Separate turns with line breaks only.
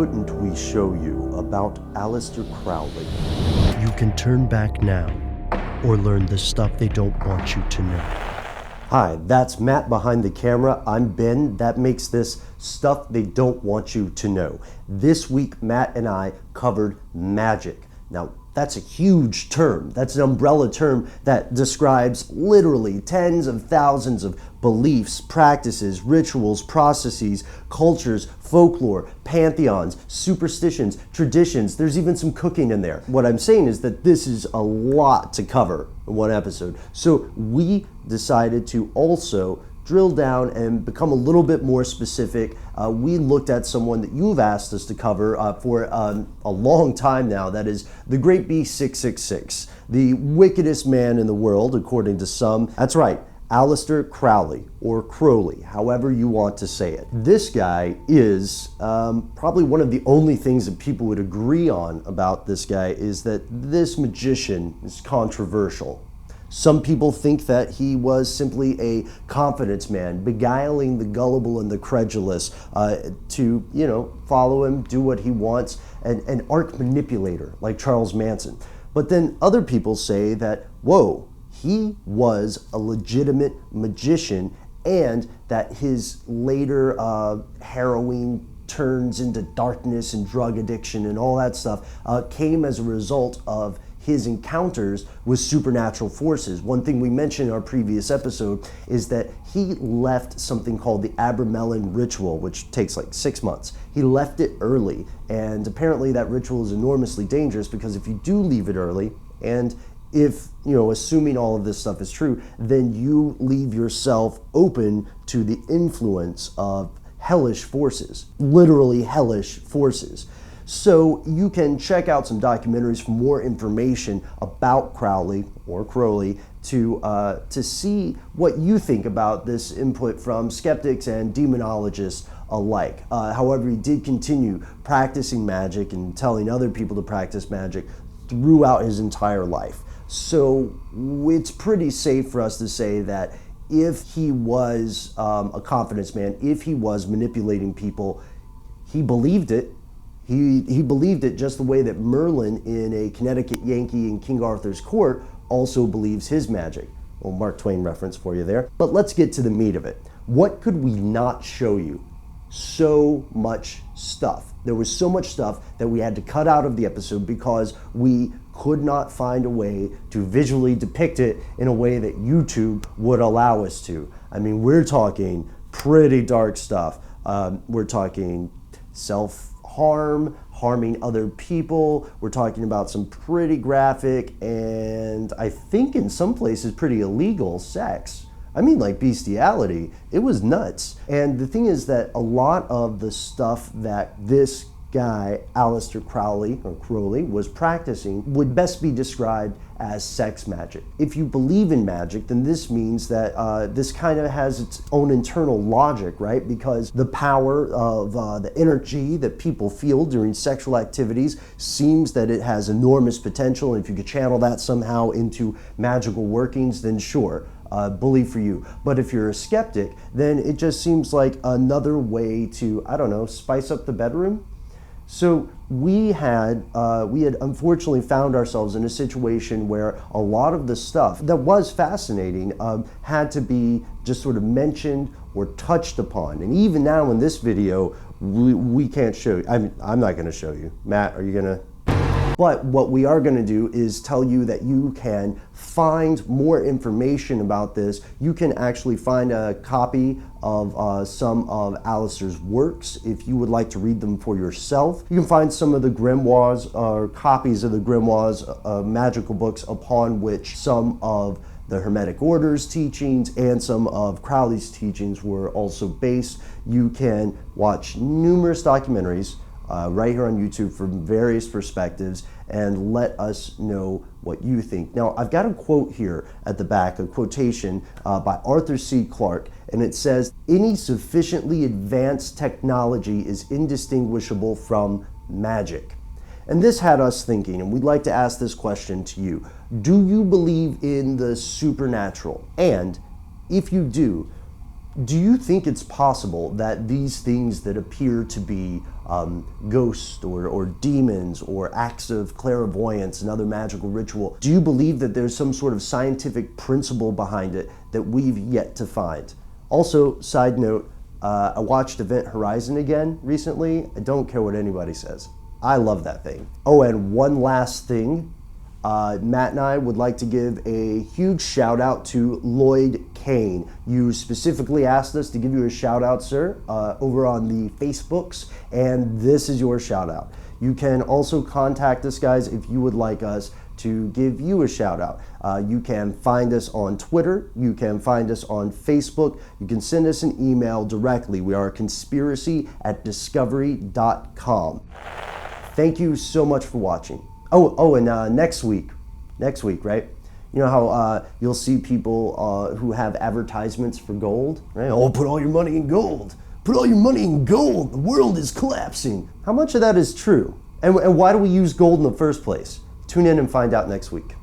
couldn't we show you about Aleister Crowley?
You can turn back now or learn the stuff they don't want you to know.
Hi, that's Matt behind the camera. I'm Ben. That makes this Stuff They Don't Want You to Know. This week, Matt and I covered magic. Now, that's a huge term. That's an umbrella term that describes literally tens of thousands of beliefs, practices, rituals, processes, cultures, folklore, pantheons, superstitions, traditions. There's even some cooking in there. What I'm saying is that this is a lot to cover in one episode. So we decided to also drill down and become a little bit more specific. We looked at someone that you've asked us to cover for a long time now. That is the Great Beast 666, the wickedest man in the world, according to some. That's right, Aleister Crowley, or Crowley, however you want to say it. This guy is probably one of the only things that people would agree on about this guy is that this magician is controversial. Some people think that he was simply a confidence man, beguiling the gullible and the credulous to, follow him, do what he wants, an art manipulator like Charles Manson. But then other people say that, whoa, he was a legitimate magician and that his later harrowing turns into darkness and drug addiction and all that stuff came as a result of his encounters with supernatural forces. One thing we mentioned in our previous episode is that he left something called the Abramelin ritual, which takes like 6 months. He left it early, and apparently that ritual is enormously dangerous because if you do leave it early, and if, assuming all of this stuff is true, then you leave yourself open to the influence of hellish forces, literally hellish forces. So you can check out some documentaries for more information about Crowley or Crowley to see what you think about this input from skeptics and demonologists alike. However, he did continue practicing magic and telling other people to practice magic throughout his entire life. So it's pretty safe for us to say that if he was a confidence man, if he was manipulating people, he believed it. He believed it just the way that Merlin in A Connecticut Yankee in King Arthur's Court also believes his magic. Well, Mark Twain reference for you there. But let's get to the meat of it. What could we not show you? So much stuff. There was so much stuff that we had to cut out of the episode because we could not find a way to visually depict it in a way that YouTube would allow us to. I mean, we're talking pretty dark stuff. We're talking self-harm, harming other people. We're talking about some pretty graphic and I think in some places pretty illegal sex. I mean, like bestiality. It was nuts. And the thing is that a lot of the stuff that this guy, Aleister Crowley, or Crowley, was practicing would best be described as sex magic. If you believe in magic, then this means that this kind of has its own internal logic, right? Because the power of the energy that people feel during sexual activities seems that it has enormous potential, and if you could channel that somehow into magical workings, then sure. Bully for you. But if you're a skeptic, then it just seems like another way to, spice up the bedroom. So we had unfortunately found ourselves in a situation where a lot of the stuff that was fascinating had to be just sort of mentioned or touched upon. And even now in this video, we can't show you. I'm not going to show you. Matt, are you going to? But what we are going to do is tell you that you can find more information about this. You can actually find a copy of some of Aleister's works if you would like to read them for yourself. You can find some of the grimoires or copies of the grimoires, magical books upon which some of the Hermetic Order's teachings and some of Crowley's teachings were also based. You can watch numerous documentaries right here on YouTube from various perspectives and let us know what you think. Now, I've got a quote here at the back, a quotation by Arthur C. Clarke, and it says, "Any sufficiently advanced technology is indistinguishable from magic." And this had us thinking, and we'd like to ask this question to you. Do you believe in the supernatural? And if you do, Do you think it's possible that these things that appear to be ghosts or demons or acts of clairvoyance and other magical ritual, do you believe that there's some sort of scientific principle behind it that we've yet to find? Also, side note, I watched Event Horizon again recently. I don't care what anybody says. I love that thing. Oh, and one last thing. Matt and I would like to give a huge shout out to Lloyd Kane. You specifically asked us to give you a shout out, sir, over on the Facebooks, and this is your shout out. You can also contact us, guys, if you would like us to give you a shout out. You can find us on Twitter. You can find us on Facebook. You can send us an email directly. We are conspiracy@discovery.com. Thank you so much for watching. And next week, right? You know how you'll see people who have advertisements for gold, right? Oh, put all your money in gold. Put all your money in gold. The world is collapsing. How much of that is true? And why do we use gold in the first place? Tune in and find out next week.